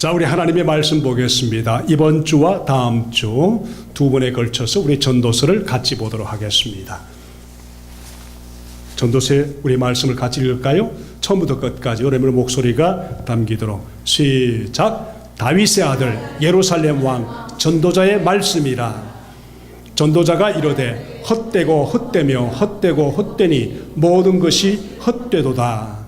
자, 우리 하나님의 말씀 보겠습니다. 이번 주와 다음 주 두 번에 걸쳐서 우리 전도서를 같이 보도록 하겠습니다. 전도서에 우리 말씀을 같이 읽을까요? 처음부터 끝까지 여러분의 목소리가 담기도록 시작. 다윗의 아들 예루살렘 왕 전도자의 말씀이라. 전도자가 이르되 헛되고 헛되며 헛되고 헛되니 모든 것이 헛되도다.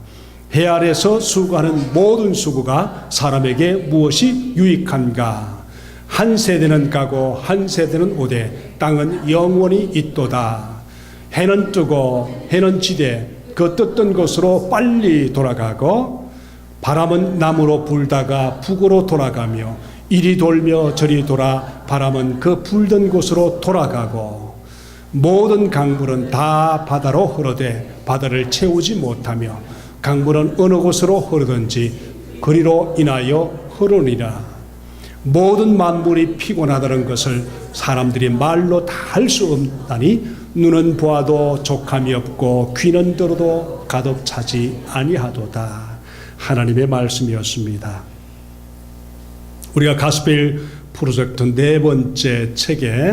해 아래서 수고하는 모든 수고가 사람에게 무엇이 유익한가? 한 세대는 가고 한 세대는 오되 땅은 영원히 있도다. 해는 뜨고 해는 지되 그 떴던 곳으로 빨리 돌아가고 바람은 남으로 불다가 북으로 돌아가며 이리 돌며 저리 돌아 바람은 그 불던 곳으로 돌아가고 모든 강물은 다 바다로 흐르되 바다를 채우지 못하며 강물은 어느 곳으로 흐르든지 거리로 인하여 흐르니라. 모든 만물이 피곤하다는 것을 사람들이 말로 다 할 수 없다니 눈은 보아도 족함이 없고 귀는 들어도 가득차지 아니하도다. 하나님의 말씀이었습니다. 우리가 가스펠 프로젝트 네 번째 책에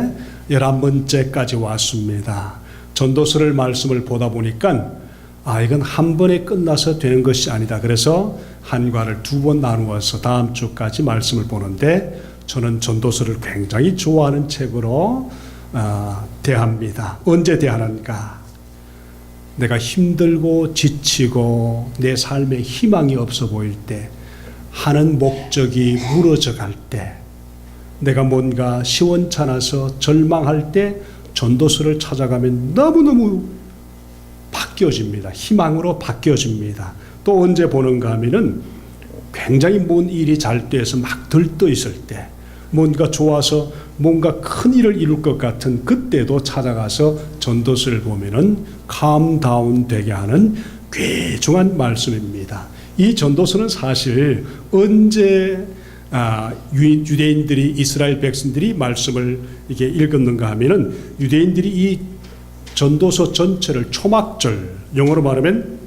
11번째까지 왔습니다. 전도서를 말씀을 보다 보니까 이건 한 번에 끝나서 되는 것이 아니다. 그래서 한 과를 두 번 나누어서 다음 주까지 말씀을 보는데 저는 전도서를 굉장히 좋아하는 책으로 대합니다. 언제 대하는가? 내가 힘들고 지치고 내 삶에 희망이 없어 보일 때, 하는 목적이 무너져 갈 때, 내가 뭔가 시원찮아서 절망할 때 전도서를 찾아가면 너무너무 바뀌어집니다. 희망으로 바뀌어집니다. 또 언제 보는가 하면은 굉장히 뭔 일이 잘 돼서 막 들떠 있을 때, 뭔가 좋아서 뭔가 큰 일을 이룰 것 같은 그때도 찾아가서 전도서를 보면은 캄다운 되게 하는 귀중한 말씀입니다. 이 전도서는 사실 언제 유대인들이, 이스라엘 백성들이 말씀을 이렇게 읽었는가 하면은 유대인들이 이 전도서 전체를 초막절, 영어로 말하면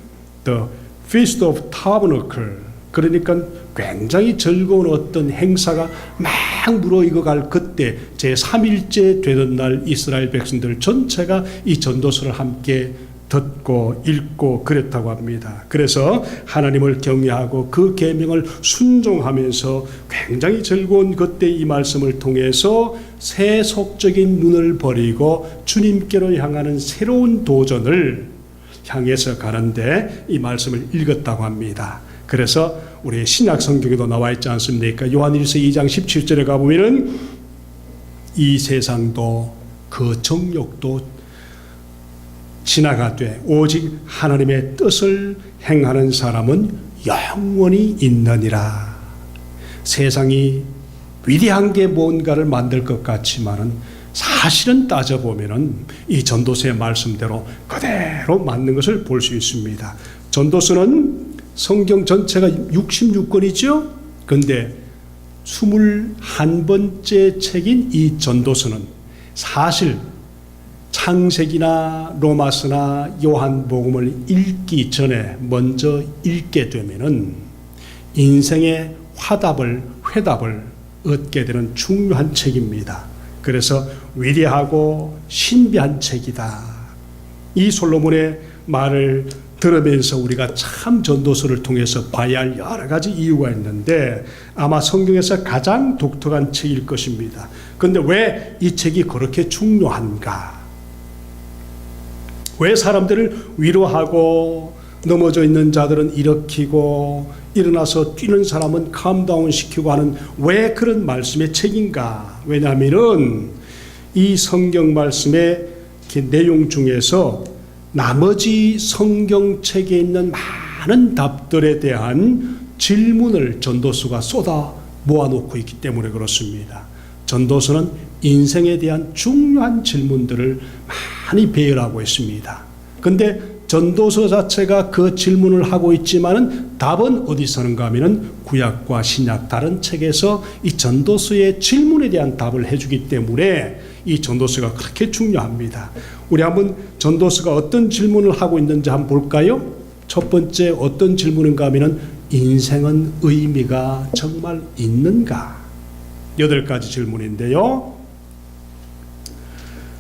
The Feast of Tabernacle, 그러니까 굉장히 즐거운 어떤 행사가 막 무르익어갈 그때 제3일째 되던 날 이스라엘 백성들 전체가 이 전도서를 함께 듣고 읽고 그랬다고 합니다. 그래서 하나님을 경외하고 그 계명을 순종하면서 굉장히 즐거운 그때 이 말씀을 통해서 세속적인 눈을 버리고 주님께로 향하는 새로운 도전을 향해서 가는데 이 말씀을 읽었다고 합니다. 그래서 우리 신약 성경에도 나와 있지 않습니까? 요한일서 2장 17절에 가보면은 이 세상도 그 정욕도 지나가되 오직 하나님의 뜻을 행하는 사람은 영원히 있느니라. 세상이 위대한 게 뭔가를 만들 것 같지만은 사실은 따져보면은 이 전도서의 말씀대로 그대로 맞는 것을 볼 수 있습니다. 전도서는 성경 전체가 66권이죠. 그런데 21번째 책인 이 전도서는 사실 창세기나 로마서나 요한복음을 읽기 전에 먼저 읽게 되면은 인생의 회답을 얻게 되는 중요한 책입니다. 그래서 위대하고 신비한 책이다. 이 솔로몬의 말을 들으면서 우리가 참 전도서를 통해서 봐야 할 여러 가지 이유가 있는데 아마 성경에서 가장 독특한 책일 것입니다. 그런데 왜 이 책이 그렇게 중요한가? 왜 사람들을 위로하고 넘어져 있는 자들은 일으키고 일어나서 뛰는 사람은 캄다운 시키고 하는 왜 그런 말씀의 책인가? 왜냐하면 이 성경 말씀의 내용 중에서 나머지 성경책에 있는 많은 답들에 대한 질문을 전도서가 쏟아 모아놓고 있기 때문에 그렇습니다. 전도서는 인생에 대한 중요한 질문들을 많이 배열하고 있습니다. 그런데 전도서 자체가 그 질문을 하고 있지만은 답은 어디서 오는가 하면은 구약과 신약 다른 책에서 이 전도서의 질문에 대한 답을 해주기 때문에 이 전도서가 그렇게 중요합니다. 우리 한번 전도서가 어떤 질문을 하고 있는지 한번 볼까요? 첫 번째 어떤 질문인가 하면은 인생은 의미가 정말 있는가? 8가지 질문인데요.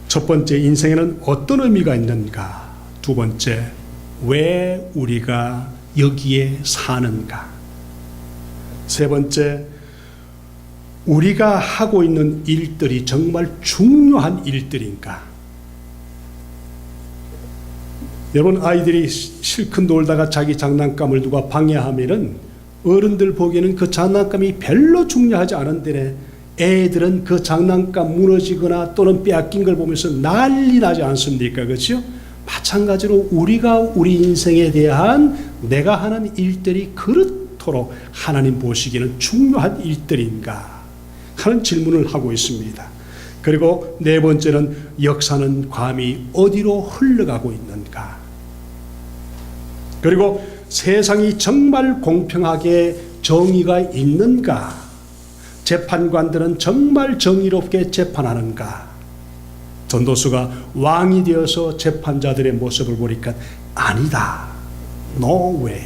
첫 번째, 인생에는 어떤 의미가 있는가? 두 번째, 왜 우리가 여기에 사는가? 세 번째, 우리가 하고 있는 일들이 정말 중요한 일들인가? 여러분, 아이들이 실컷 놀다가 자기 장난감을 누가 방해하면은 어른들 보기에는 그 장난감이 별로 중요하지 않은데 애들은 그 장난감 무너지거나 또는 빼앗긴 걸 보면서 난리 나지 않습니까? 그렇죠? 마찬가지로 우리가 우리 인생에 대한 내가 하는 일들이 그렇도록 하나님 보시기에는 중요한 일들인가 하는 질문을 하고 있습니다. 그리고 네 번째는 역사는 감히 어디로 흘러가고 있는가? 그리고 세상이 정말 공평하게 정의가 있는가? 재판관들은 정말 정의롭게 재판하는가? 전도수가 왕이 되어서 재판자들의 모습을 보니까 아니다. No way.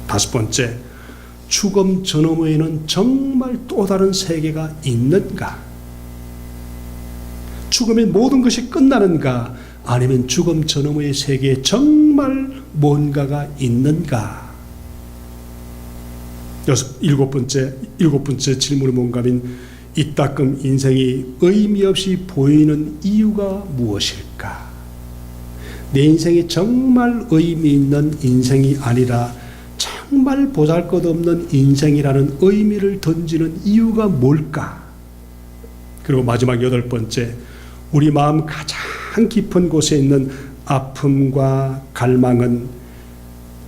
다섯 번째, 죽음 전후에는 정말 또 다른 세계가 있는가? 죽으면 모든 것이 끝나는가? 아니면 죽음 전후의 세계에 정말 뭔가가 있는가? 일곱 번째 질문은 뭔가 하면 이따금 인생이 의미 없이 보이는 이유가 무엇일까? 내 인생이 정말 의미 있는 인생이 아니라 정말 보잘것없는 인생이라는 의미를 던지는 이유가 뭘까? 그리고 마지막 8번째, 우리 마음 가장 깊은 곳에 있는 아픔과 갈망은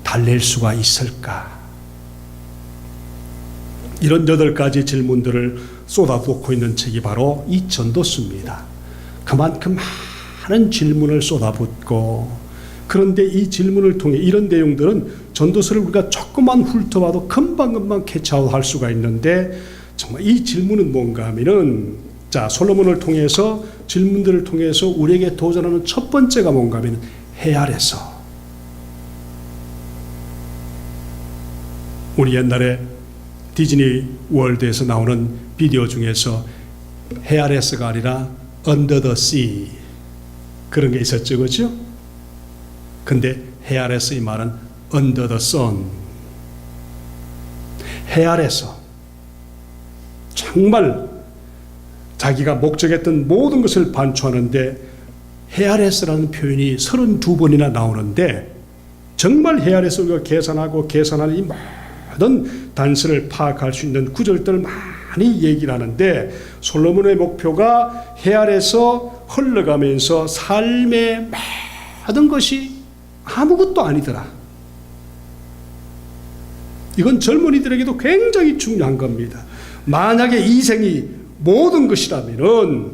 달랠 수가 있을까? 이런 8가지 질문들을 쏟아붓고 있는 책이 바로 이 전도서입니다. 그만큼 많은 질문을 쏟아붓고, 그런데 이 질문을 통해 이런 내용들은 전도서를 우리가 조금만 훑어봐도 금방금방 캐치아웃할 수가 있는데, 정말 이 질문은 뭔가 하면은, 자, 솔로몬을 통해서 질문들을 통해서 우리에게 도전하는 첫 번째가 뭔가 하면 해 아래서. 우리 옛날에 디즈니 월드에서 나오는 비디오 중에서 해 아래서가 아니라 under the sea 그런 게 있었죠, 그렇죠? 근데 해 아래서 이 말은 under the sun. 해 아래서 정말 자기가 목적했던 모든 것을 반추하는데 해 아래서라는 표현이 32번이나 나오는데, 정말 해 아래서 우리가 계산하는 이 모든 단서를 파악할 수 있는 구절들을 많이 얘기를 하는데, 솔로몬의 목표가 해 아래서 흘러가면서 삶의 모든 것이 아무것도 아니더라. 이건 젊은이들에게도 굉장히 중요한 겁니다. 만약에 이 생이 모든 것이라면은,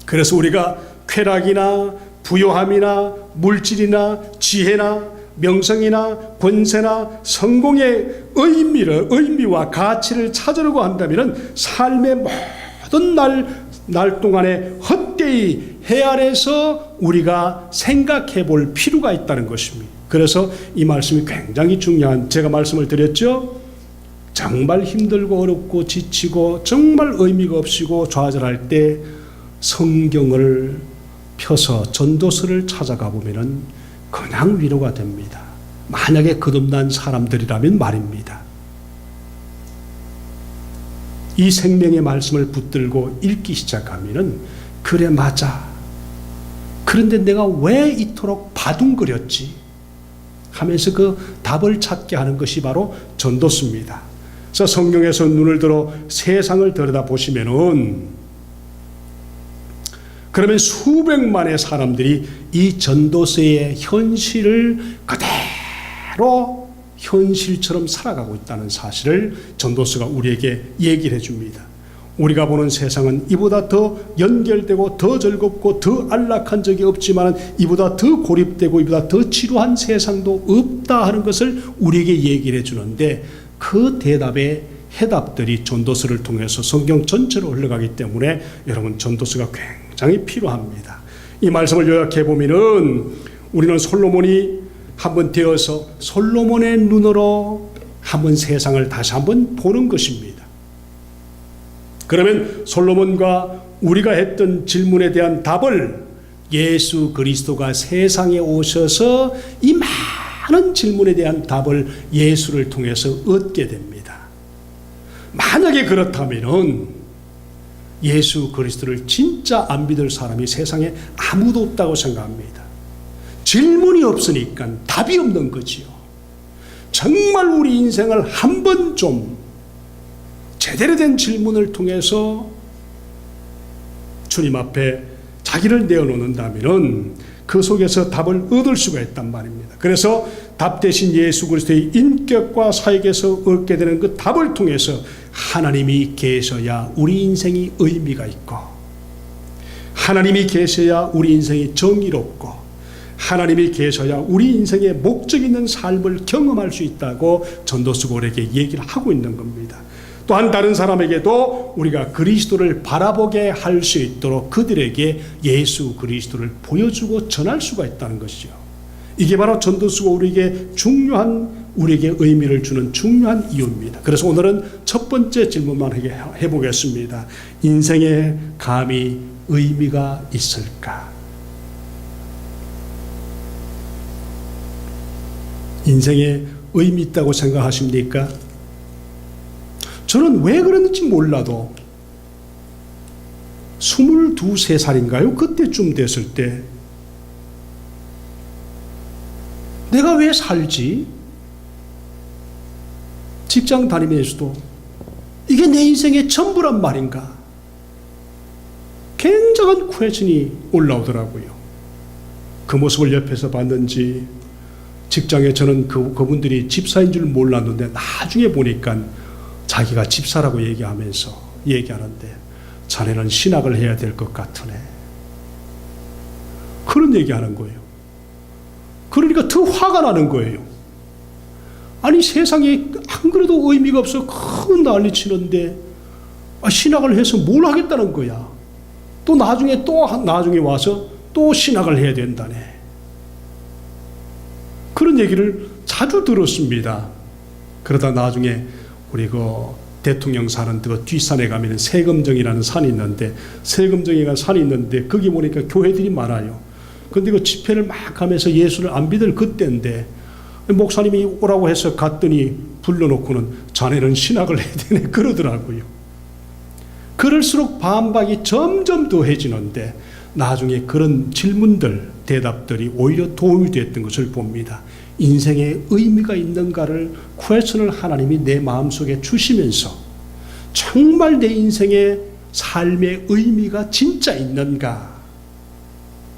그래서 우리가 쾌락이나 부요함이나 물질이나 지혜나 명성이나 권세나 성공의 의미와 가치를 찾으려고 한다면은 삶의 모든 날 동안에 헛되이 해 아래서 우리가 생각해 볼 필요가 있다는 것입니다. 그래서 이 말씀이 굉장히 중요한, 제가 말씀을 드렸죠. 정말 힘들고 어렵고 지치고 정말 의미가 없이고 좌절할 때 성경을 펴서 전도서를 찾아가 보면은 그냥 위로가 됩니다. 만약에 거듭난 사람들이라면 말입니다. 이 생명의 말씀을 붙들고 읽기 시작하면은, 그래 맞아. 그런데 내가 왜 이토록 바둥거렸지? 하면서 그 답을 찾게 하는 것이 바로 전도서입니다. 그래서 성경에서 눈을 들어 세상을 들여다보시면은, 그러면 수백만의 사람들이 이 전도서의 현실을 그대로 현실처럼 살아가고 있다는 사실을 전도서가 우리에게 얘기를 해줍니다. 우리가 보는 세상은 이보다 더 연결되고 더 즐겁고 더 안락한 적이 없지만 이보다 더 고립되고 이보다 더 지루한 세상도 없다 하는 것을 우리에게 얘기를 해주는데, 그 대답의 해답들이 전도서를 통해서 성경 전체로 흘러가기 때문에 여러분, 전도서가 굉장히 필요합니다. 이 말씀을 요약해 보면은, 우리는 솔로몬이 한번 되어서 솔로몬의 눈으로 한번 세상을 다시 한번 보는 것입니다. 그러면 솔로몬과 우리가 했던 질문에 대한 답을 예수 그리스도가 세상에 오셔서 이 많은 질문에 대한 답을 예수를 통해서 얻게 됩니다. 만약에 그렇다면 예수 그리스도를 진짜 안 믿을 사람이 세상에 아무도 없다고 생각합니다. 질문이 없으니까 답이 없는 거지요. 정말 우리 인생을 한 번 좀 제대로 된 질문을 통해서 주님 앞에 자기를 내어놓는다면 그 속에서 답을 얻을 수가 있단 말입니다. 그래서 답 대신 예수 그리스도의 인격과 사역에서 얻게 되는 그 답을 통해서 하나님이 계셔야 우리 인생이 의미가 있고, 하나님이 계셔야 우리 인생이 정의롭고, 하나님이 계셔야 우리 인생에 목적 있는 삶을 경험할 수 있다고 전도서 우리에게 얘기를 하고 있는 겁니다. 또한 다른 사람에게도 우리가 그리스도를 바라보게 할 수 있도록 그들에게 예수 그리스도를 보여주고 전할 수가 있다는 것이죠. 이게 바로 전도서가 우리에게 의미를 주는 중요한 이유입니다. 그래서 오늘은 첫 번째 질문만 해보겠습니다. 인생에 감히 의미가 있을까? 인생에 의미 있다고 생각하십니까? 저는 왜 그랬는지 몰라도 22, 23살인가요? 그때쯤 됐을 때 내가 왜 살지? 직장 다니면서도 이게 내 인생의 전부란 말인가? 굉장한 퀘스천이 올라오더라고요. 그 모습을 옆에서 봤는지 직장에 저는 그분들이 집사인 줄 몰랐는데 나중에 보니까 자기가 집사라고 얘기하는데 자네는 신학을 해야 될 것 같으네. 그런 얘기하는 거예요. 그러니까 더 화가 나는 거예요. 아니 세상에 안 그래도 의미가 없어 큰 난리 치는데 신학을 해서 뭘 하겠다는 거야. 또 나중에 와서 또 신학을 해야 된다네. 그런 얘기를 자주 들었습니다. 그러다 나중에 우리 대통령 사는 그 뒷산에 가면 세금정이라는 산이 있는데, 세금정이가 산이 있는데 거기 보니까 교회들이 많아요. 근데 그 집회를 막 하면서 예수를 안 믿을 그때인데 목사님이 오라고 해서 갔더니 불러놓고는 자네는 신학을 해야 되네 그러더라고요. 그럴수록 반박이 점점 더해지는데 나중에 그런 질문들, 대답들이 오히려 도움이 됐던 것을 봅니다. 인생에 의미가 있는가를 퀘스천을 하나님이 내 마음속에 주시면서 정말 내 인생의 삶의 의미가 진짜 있는가,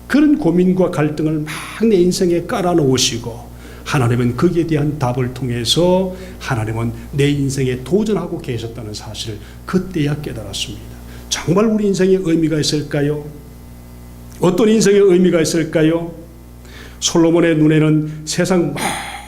그런 고민과 갈등을 막 내 인생에 깔아놓으시고 하나님은 거기에 대한 답을 통해서 하나님은 내 인생에 도전하고 계셨다는 사실을 그때야 깨달았습니다. 정말 우리 인생에 의미가 있을까요? 어떤 인생에 의미가 있을까요? 솔로몬의 눈에는 세상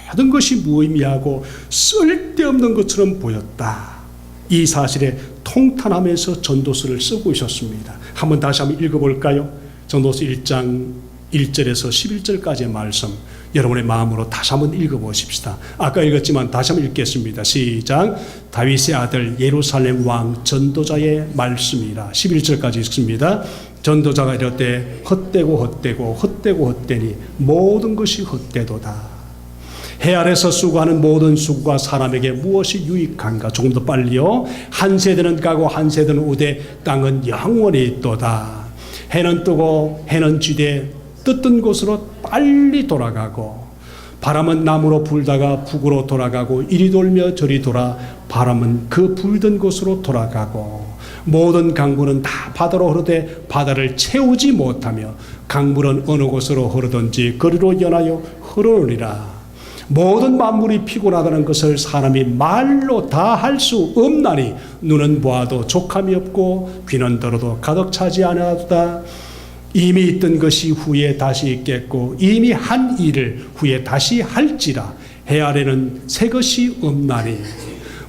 모든 것이 무의미하고 쓸데없는 것처럼 보였다. 이 사실에 통탄하면서 전도서를 쓰고 있었습니다. 다시 한번 읽어볼까요? 전도서 1장 1절에서 11절까지의 말씀 여러분의 마음으로 다시 한번 읽어보십시다. 아까 읽었지만 다시 한번 읽겠습니다. 시작. 다윗의 아들 예루살렘 왕 전도자의 말씀이라. 11절까지 읽습니다. 전도자가 이르되 헛되니 모든 것이 헛되도다. 해 아래서 수고하는 모든 수고가 사람에게 무엇이 유익한가? 조금 더 빨리요. 한 세대는 가고 한 세대는 오되 땅은 영원히 있도다. 해는 뜨고 해는 지되 뜨던 곳으로 빨리 돌아가고, 바람은 남으로 불다가 북으로 돌아가고, 이리 돌며 저리 돌아 바람은 그 불던 곳으로 돌아가고, 모든 강물은 다 바다로 흐르되 바다를 채우지 못하며 강물은 어느 곳으로 흐르든지 거리로 연하여 흐르느니라. 모든 만물이 피곤하다는 것을 사람이 말로 다 할 수 없나니 눈은 보아도 족함이 없고 귀는 들어도 가득 차지 아니하도다. 이미 있던 것이 후에 다시 있겠고 이미 한 일을 후에 다시 할지라. 해 아래는 새 것이 없나니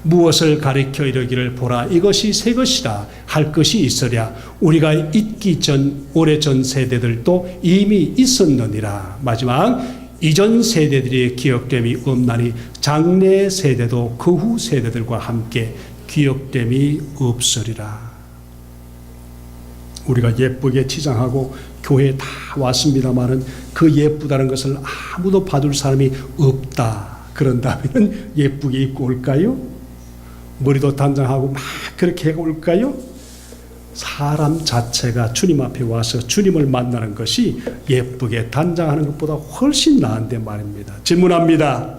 무엇을 가리켜 이르기를 보라 이것이 새 것이라 할 것이 있으랴. 우리가 있기 전 오래전 세대들도 이미 있었느니라. 마지막 이전 세대들의 기억됨이 없나니 장래 세대도 그 후 세대들과 함께 기억됨이 없으리라. 우리가 예쁘게 치장하고 교회에 다 왔습니다마는 그 예쁘다는 것을 아무도 봐줄 사람이 없다. 그런다면 예쁘게 입고 올까요? 머리도 단장하고 막 그렇게 하고 올까요? 사람 자체가 주님 앞에 와서 주님을 만나는 것이 예쁘게 단장하는 것보다 훨씬 나은데 말입니다. 질문합니다.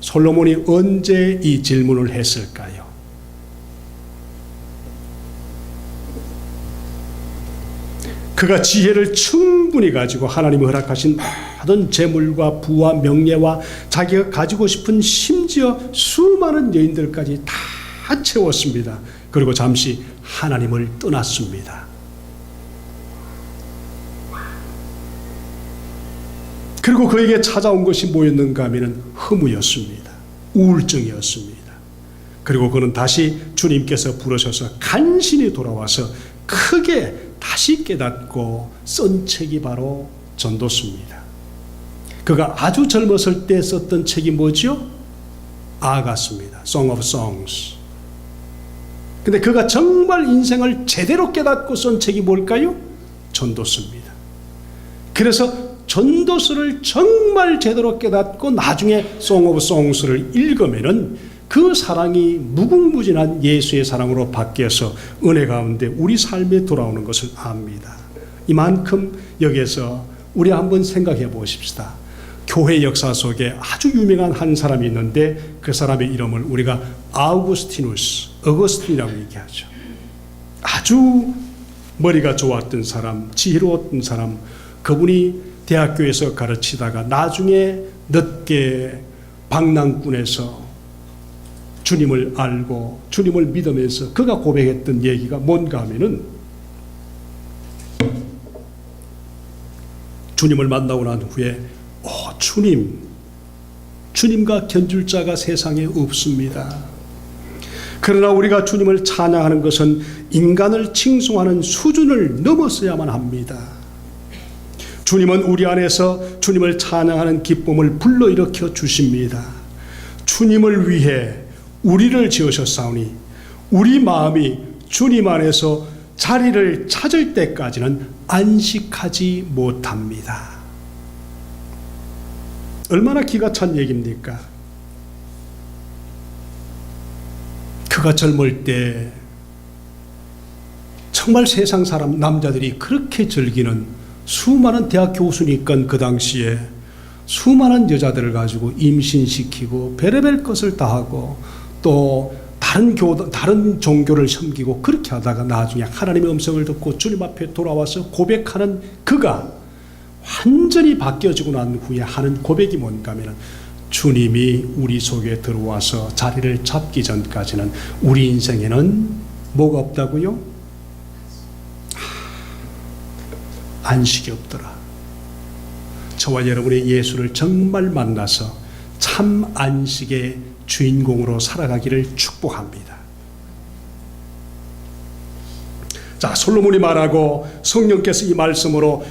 솔로몬이 언제 이 질문을 했을까요? 그가 지혜를 충분히 가지고 하나님이 허락하신 모든 재물과 부와 명예와 자기가 가지고 싶은 심지어 수많은 여인들까지 다 채웠습니다. 그리고 잠시 하나님을 떠났습니다. 그리고 그에게 찾아온 것이 뭐였는가 하면 허무였습니다. 우울증이었습니다. 그리고 그는 다시 주님께서 부르셔서 간신히 돌아와서 크게 다시 깨닫고 쓴 책이 바로 전도서입니다. 그가 아주 젊었을 때 썼던 책이 뭐죠? 아가스입니다. Song of Songs. 근데 그가 정말 인생을 제대로 깨닫고 쓴 책이 뭘까요? 전도서입니다. 그래서 전도서를 정말 제대로 깨닫고 나중에 Song of Songs를 읽으면은 그 사랑이 무궁무진한 예수의 사랑으로 바뀌어서 은혜 가운데 우리 삶에 돌아오는 것을 압니다. 이만큼 여기에서 우리 한번 생각해 보십시다. 교회 역사 속에 아주 유명한 한 사람이 있는데 그 사람의 이름을 우리가 어거스틴이라고 얘기하죠. 아주 머리가 좋았던 사람, 지혜로웠던 사람, 그분이 대학교에서 가르치다가 나중에 늦게 방랑꾼에서 주님을 알고 주님을 믿으면서 그가 고백했던 얘기가 뭔가 하면은 주님을 만나고 난 후에 주님과 견줄 자가 세상에 없습니다. 그러나 우리가 주님을 찬양하는 것은 인간을 칭송하는 수준을 넘어서야만 합니다. 주님은 우리 안에서 주님을 찬양하는 기쁨을 불러일으켜 주십니다. 주님을 위해 우리를 지으셨사오니 우리 마음이 주님 안에서 자리를 찾을 때까지는 안식하지 못합니다. 얼마나 기가 찬 얘기입니까? 그가 젊을 때 정말 세상 사람 남자들이 그렇게 즐기는 수많은 대학 교수니까 그 당시에 수많은 여자들을 가지고 임신시키고 별의별 것을 다 하고 또 다른 종교를 섬기고 그렇게 하다가 나중에 하나님의 음성을 듣고 주님 앞에 돌아와서 고백하는 그가 완전히 바뀌어지고 난 후에 하는 고백이 뭔가 하면 주님이 우리 속에 들어와서 자리를 잡기 전까지는 우리 인생에는 뭐가 없다고요? 안식이 없더라. 저와 여러분이 예수를 정말 만나서 참 안식의 주인공으로 살아가기를 축복합니다. 자, 솔로몬이 말하고 성령께서 이 말씀으로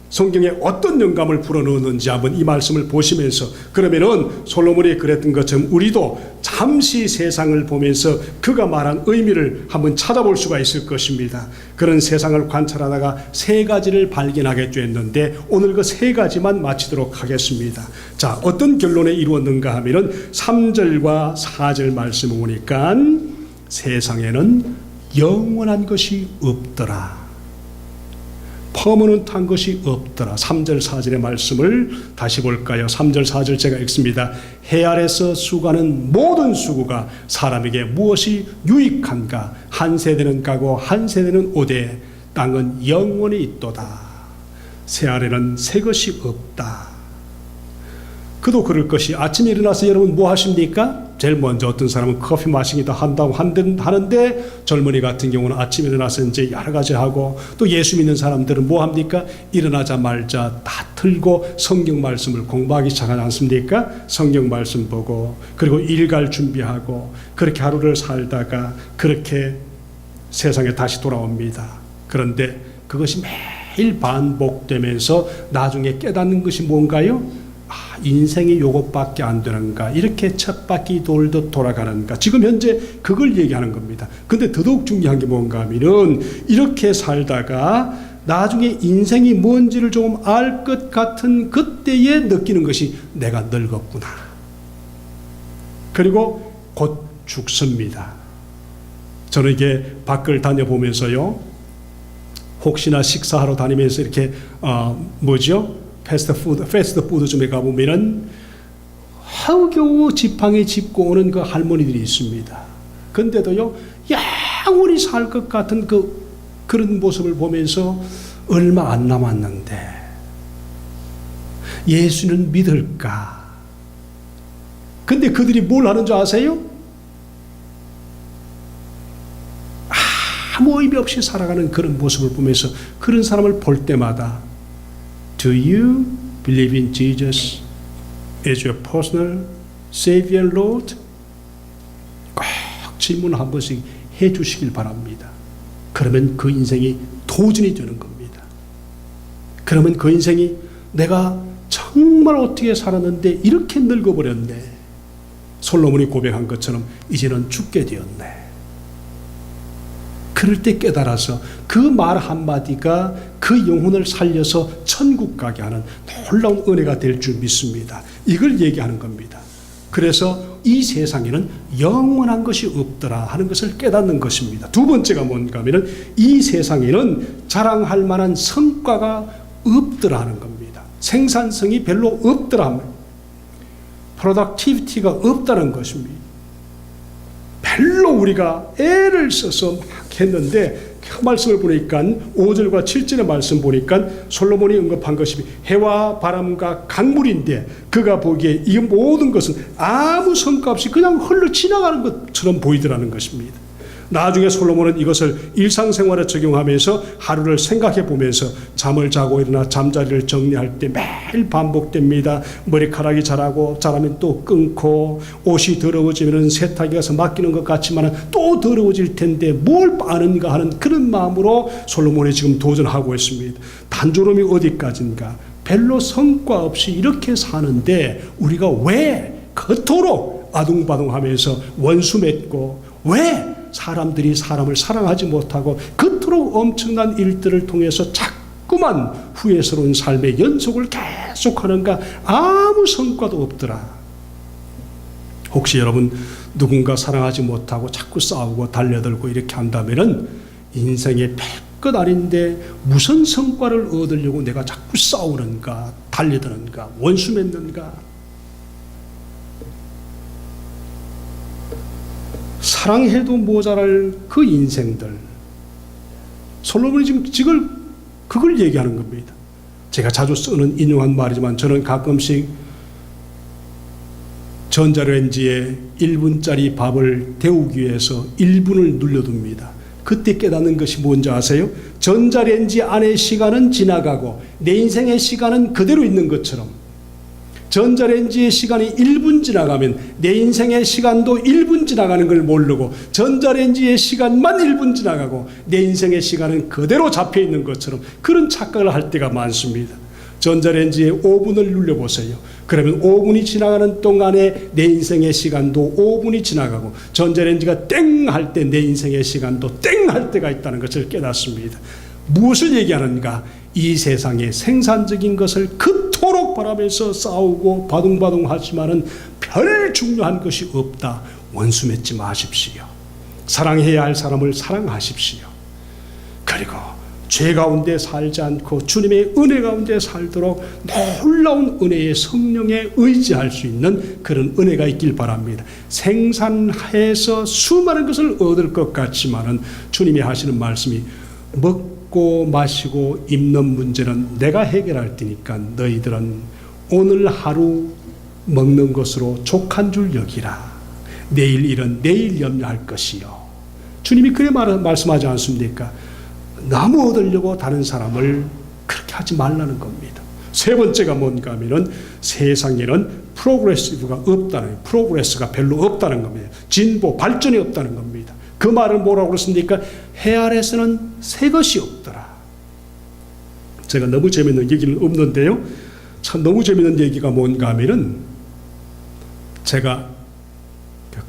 성경에 어떤 영감을 불어넣었는지 한번 이 말씀을 보시면서 그러면은 솔로몬이 그랬던 것처럼 우리도 잠시 세상을 보면서 그가 말한 의미를 한번 찾아볼 수가 있을 것입니다. 그런 세상을 관찰하다가 세 가지를 발견하게 됐는데 오늘 그 세 가지만 마치도록 하겠습니다. 자, 어떤 결론에 이루었는가 하면은 3절과 4절 말씀을 보니까 세상에는 영원한 것이 없더라. 퍼머넌트한 것이 없더라. 3절 4절의 말씀을 다시 볼까요? 3절 4절 제가 읽습니다. 해 아래서 수고하는 모든 수고가 사람에게 무엇이 유익한가? 한 세대는 가고 한 세대는 오되 땅은 영원히 있도다. 새 아래는 새 것이 없다. 그도 그럴 것이 아침에 일어나서 여러분 뭐 하십니까? 제일 먼저 어떤 사람은 커피 마시기도 한다고 하는데 젊은이 같은 경우는 아침에 일어나서 이제 여러 가지 하고 또 예수 믿는 사람들은 뭐 합니까? 일어나자마자 다 틀고 성경 말씀을 공부하기 시작하지 않습니까? 성경 말씀 보고 그리고 일갈 준비하고 그렇게 하루를 살다가 그렇게 세상에 다시 돌아옵니다. 그런데 그것이 매일 반복되면서 나중에 깨닫는 것이 뭔가요? 인생이 요것밖에 안 되는가, 이렇게 첫 바퀴 돌듯 돌아가는가, 지금 현재 그걸 얘기하는 겁니다. 근데 더더욱 중요한 게 뭔가 하면은 이렇게 살다가 나중에 인생이 뭔지를 조금 알 것 같은 그때에 느끼는 것이 내가 늙었구나, 그리고 곧 죽습니다. 저는 이게 밖을 다녀보면서요, 혹시나 식사하러 다니면서 이렇게 패스트푸드점에 가보면은 겨우 지팡이 짚고 오는 그 할머니들이 있습니다. 근데도요, 영원히 살 것 같은 그런 모습을 보면서 얼마 안 남았는데 예수는 믿을까? 근데 그들이 뭘 하는 줄 아세요? 아무 의미 없이 살아가는 그런 모습을 보면서 그런 사람을 볼 때마다 Do you believe in Jesus as your personal Savior Lord? 꼭 질문 한 번씩 해 주시길 바랍니다. 그러면 그 인생이 도전이 되는 겁니다. 그러면 그 인생이 내가 정말 어떻게 살았는데 이렇게 늙어버렸네. 솔로몬이 고백한 것처럼 이제는 죽게 되었네. 그럴 때 깨달아서 그 말 한마디가 그 영혼을 살려서 천국 가게 하는 놀라운 은혜가 될 줄 믿습니다. 이걸 얘기하는 겁니다. 그래서 이 세상에는 영원한 것이 없더라 하는 것을 깨닫는 것입니다. 두 번째가 뭔가 하면 이 세상에는 자랑할 만한 성과가 없더라 하는 겁니다. 생산성이 별로 없더라, 프로덕티비티가 없다는 것입니다. 별로 우리가 애를 써서 막 했는데 그 말씀을 보니까 5절과 7절의 말씀 보니까 솔로몬이 언급한 것이 해와 바람과 강물인데 그가 보기에 이 모든 것은 아무 성과 없이 그냥 흘러 지나가는 것처럼 보이더라는 것입니다. 나중에 솔로몬은 이것을 일상생활에 적용하면서 하루를 생각해 보면서 잠을 자고 일어나 잠자리를 정리할 때 매일 반복됩니다. 머리카락이 자라면 또 끊고, 옷이 더러워지면 세탁기 가서 맡기는 것 같지만 또 더러워질 텐데 뭘 빠는가 하는 그런 마음으로 솔로몬이 지금 도전하고 있습니다. 단조로움이 어디까지인가, 별로 성과 없이 이렇게 사는데 우리가 왜 그토록 아둥바둥하면서 원수 맺고, 왜 사람들이 사람을 사랑하지 못하고 그토록 엄청난 일들을 통해서 자꾸만 후회스러운 삶의 연속을 계속하는가, 아무 성과도 없더라. 혹시 여러분 누군가 사랑하지 못하고 자꾸 싸우고 달려들고 이렇게 한다면은 인생의 별것 아닌데 무슨 성과를 얻으려고 내가 자꾸 싸우는가, 달려드는가, 원수 맺는가. 사랑해도 모자랄 그 인생들. 솔로몬이 지금 그걸 얘기하는 겁니다. 제가 자주 쓰는 인용한 말이지만 저는 가끔씩 전자레인지에 1분짜리 밥을 데우기 위해서 1분을 눌러둡니다. 그때 깨닫는 것이 뭔지 아세요? 전자레인지 안의 시간은 지나가고 내 인생의 시간은 그대로 있는 것처럼 전자레인지의 시간이 1분 지나가면 내 인생의 시간도 1분 지나가는 걸 모르고 전자레인지의 시간만 1분 지나가고 내 인생의 시간은 그대로 잡혀 있는 것처럼 그런 착각을 할 때가 많습니다. 전자레인지에 5분을 눌려보세요. 그러면 5분이 지나가는 동안에 내 인생의 시간도 5분이 지나가고 전자레인지가 땡 할 때 내 인생의 시간도 땡 할 때가 있다는 것을 깨닫습니다. 무엇을 얘기하는가? 이 세상의 생산적인 것을 그토록 바라면서 싸우고 바둥바둥 하지만은 별 중요한 것이 없다. 원수 맺지 마십시오. 사랑해야 할 사람을 사랑하십시오. 그리고 죄 가운데 살지 않고 주님의 은혜 가운데 살도록 놀라운 은혜의 성령에 의지할 수 있는 그런 은혜가 있길 바랍니다. 생산해서 수많은 것을 얻을 것 같지만은 주님이 하시는 말씀이 먹고 마시고 입는 문제는 내가 해결할 테니까 너희들은 오늘 하루 먹는 것으로 족한 줄 여기라. 내일 일은 내일 염려할 것이요. 주님이 그래 말씀하지 않습니까? 나무 얻으려고 다른 사람을 그렇게 하지 말라는 겁니다. 세 번째가 뭔가 하면은 세상에는 프로그레스가 없다는, 프로그레스가 별로 없다는 겁니다. 진보, 발전이 없다는 겁니다. 그 말을 뭐라고 그랬습니까? 해 아래서는 새 것이 없더라. 제가 너무 재밌는 얘기는 없는데요. 참 너무 재밌는 얘기가 뭔가 하면은 제가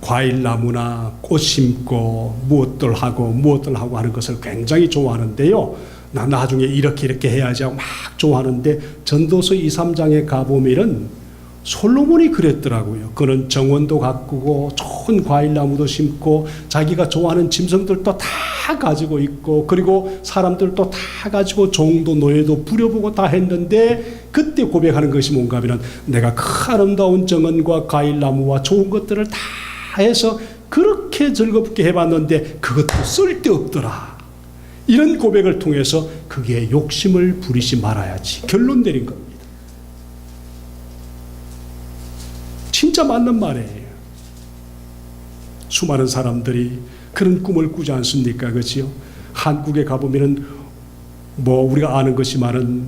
과일나무나 꽃 심고 무엇들 하고 하는 것을 굉장히 좋아하는데요. 나 나중에 이렇게 해야지 하고 막 좋아하는데 전도서 2, 3장에 가보면은 솔로몬이 그랬더라고요. 그는 정원도 가꾸고 좋은 과일나무도 심고 자기가 좋아하는 짐승들도 다 가지고 있고 그리고 사람들도 다 가지고 종도 노예도 부려보고 다 했는데 그때 고백하는 것이 뭔가 하면 내가 그 아름다운 정원과 과일나무와 좋은 것들을 다 해서 그렇게 즐겁게 해봤는데 그것도 쓸데없더라. 이런 고백을 통해서 그게 욕심을 부리지 말아야지 결론 내린 겁니다. 진짜 맞는 말이에요. 수많은 사람들이 그런 꿈을 꾸지 않습니까? 그렇지요? 한국에 가보면은 우리가 아는 것이만은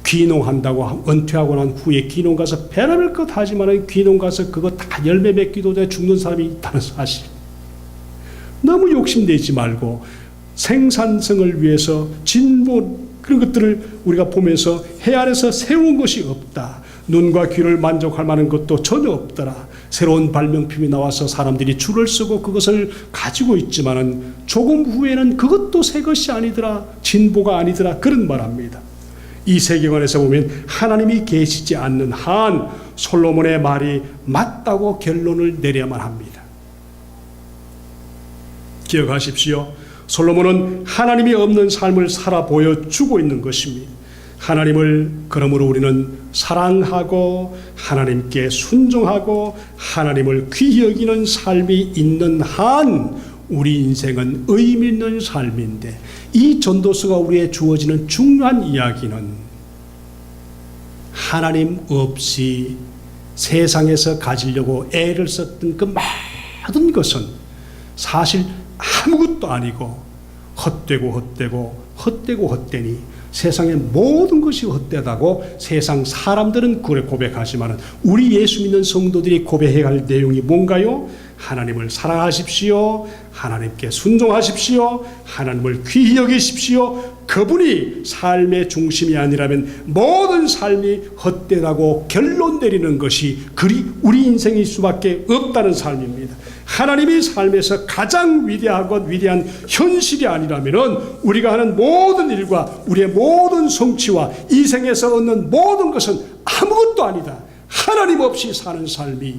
귀농한다고 은퇴하고 난 후에 귀농 가서 배라를 것 하지만은 귀농 가서 그거 다 열매 맺기도 전에 죽는 사람이 있다는 사실. 너무 욕심내지 말고 생산성을 위해서 진보 그런 것들을 우리가 보면서 해 아래서 새로운 것이 없다. 눈과 귀를 만족할 만한 것도 전혀 없더라. 새로운 발명품이 나와서 사람들이 줄을 서고 그것을 가지고 있지만은 조금 후에는 그것도 새 것이 아니더라. 진보가 아니더라. 그런 말합니다. 이 세계관에서 보면 하나님이 계시지 않는 한 솔로몬의 말이 맞다고 결론을 내려야만 합니다. 기억하십시오. 솔로몬은 하나님이 없는 삶을 살아 보여주고 있는 것입니다. 하나님을 그러므로 우리는 사랑하고 하나님께 순종하고 하나님을 귀히 여기는 삶이 있는 한 우리 인생은 의미 있는 삶인데 이 전도서가 우리에 주어지는 중요한 이야기는 하나님 없이 세상에서 가지려고 애를 썼던 그 모든 것은 사실 아무것도 아니고 헛되니 세상의 모든 것이 헛되다고 세상 사람들은 그래 고백하지만 우리 예수 믿는 성도들이 고백해야 할 내용이 뭔가요? 하나님을 사랑하십시오. 하나님께 순종하십시오. 하나님을 귀히 여기십시오. 그분이 삶의 중심이 아니라면 모든 삶이 헛되다고 결론 내리는 것이 우리 인생일 수밖에 없다는 삶입니다. 하나님이 삶에서 가장 위대하고 위대한 현실이 아니라면 우리가 하는 모든 일과 우리의 모든 성취와 이 생에서 얻는 모든 것은 아무것도 아니다. 하나님 없이 사는 삶이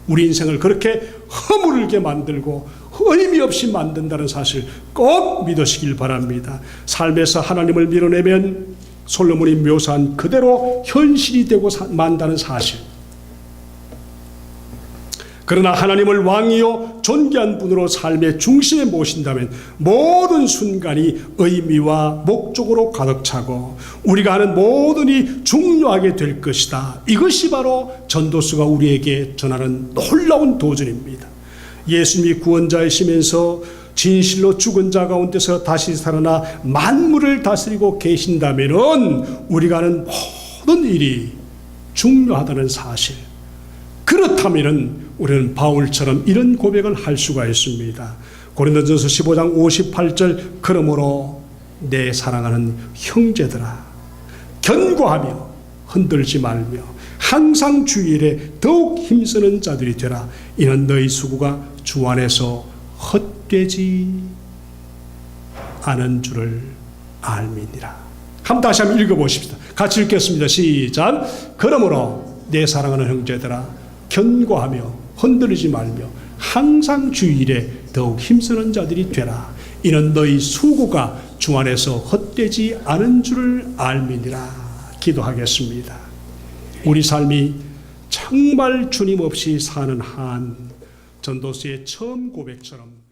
우리 인생을 그렇게 허물게 만들고 의미 없이 만든다는 사실 꼭 믿으시길 바랍니다. 삶에서 하나님을 밀어내면 솔로몬이 묘사한 그대로 현실이 되고 만다는 사실. 그러나 하나님을 왕이요 존귀한 분으로 삶의 중심에 모신다면 모든 순간이 의미와 목적으로 가득 차고 우리가 하는 모든 일이 중요하게 될 것이다. 이것이 바로 전도서가 우리에게 전하는 놀라운 도전입니다. 예수님이 구원자이시면서 진실로 죽은 자 가운데서 다시 살아나 만물을 다스리고 계신다면 우리가 하는 모든 일이 중요하다는 사실. 그렇다면 우리는 바울처럼 이런 고백을 할 수가 있습니다. 고린도전서 15장 58절 그러므로 내 사랑하는 형제들아 견고하며 흔들지 말며 항상 주일에 더욱 힘쓰는 자들이 되라. 이는 너희 수고가 주 안에서 헛되지 않은 줄을 알미니라. 다시 한번 읽어보십시다. 같이 읽겠습니다. 시작. 그러므로 내 사랑하는 형제들아 견고하며 흔들리지 말며 항상 주일에 더욱 힘쓰는 자들이 되라. 이는 너희 수고가 주 안에서 헛되지 않은 줄을 알미니라. 기도하겠습니다. 우리 삶이 정말 주님 없이 사는 한 전도서의 처음 고백처럼